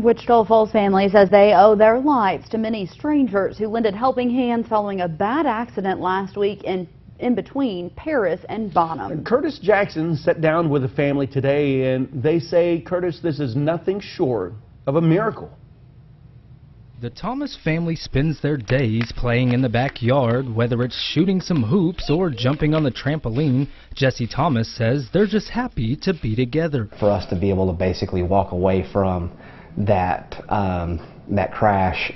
One Wichita Falls family says they owe their lives to many strangers who lended helping hands following a bad accident last week in between Paris and Bonham. Curtis Jackson sat down with the family today, and they say, Curtis, this is nothing short of a miracle. The Thomas family spends their days playing in the backyard, whether it's shooting some hoops or jumping on the trampoline. Jesse Thomas says they're just happy to be together. For us to be able to basically walk away from that crash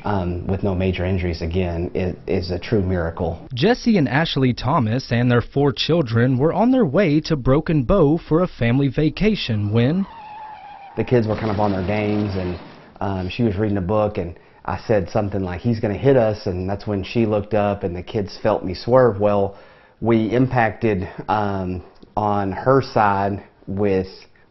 with no major injuries again is a true miracle. Jesse and Ashley Thomas and their 4 children were on their way to Broken Bow for a family vacation when the kids were kind of on their games, and she was reading a book, and I said something like, he's going to hit us, and that's when she looked up and the kids felt me swerve. Well, we impacted on her side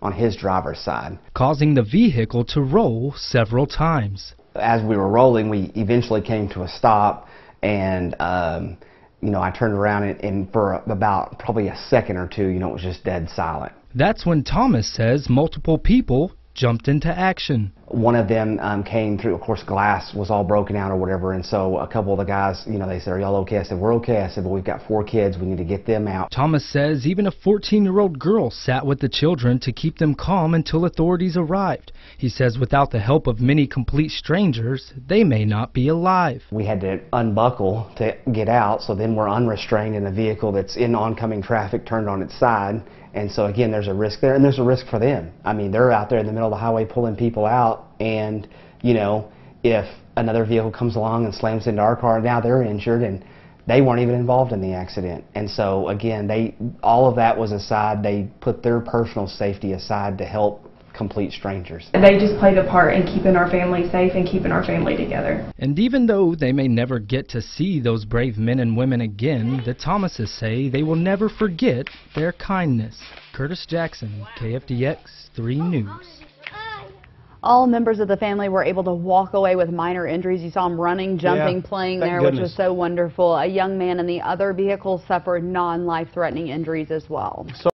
on his driver's side, causing the vehicle to roll several times. As we were rolling, we eventually came to a stop, and you know, I turned around and for about probably a second or two, you know, it was just dead silent. That's when Thomas says multiple people jumped into action. One of them came through, of course, glass was all broken out or whatever, and so a couple of the guys, you know, they said, are y'all okay? I said, we're okay. I said, but we've got 4 kids, we need to get them out. Thomas says even a 14-year-old girl sat with the children to keep them calm until authorities arrived. He says without the help of many complete strangers, they may not be alive. We had to unbuckle to get out, so then we're unrestrained in a vehicle that's in oncoming traffic turned on its side. And so again, there's a risk there, and there's a risk for them. I mean, they're out there in the middle of the highway pulling people out, and you know, if another vehicle comes along and slams into our car, now they're injured, and they weren't even involved in the accident. And so again, all of that was aside. They put their personal safety aside to help complete strangers. They just played a part in keeping our family safe and keeping our family together. And even though they may never get to see those brave men and women again, the Thomases say they will never forget their kindness. Curtis Jackson, KFDX 3 News. All members of the family were able to walk away with minor injuries. You saw them running, jumping, playing there, which was so wonderful. A young man in the other vehicle suffered non-life-threatening injuries as well.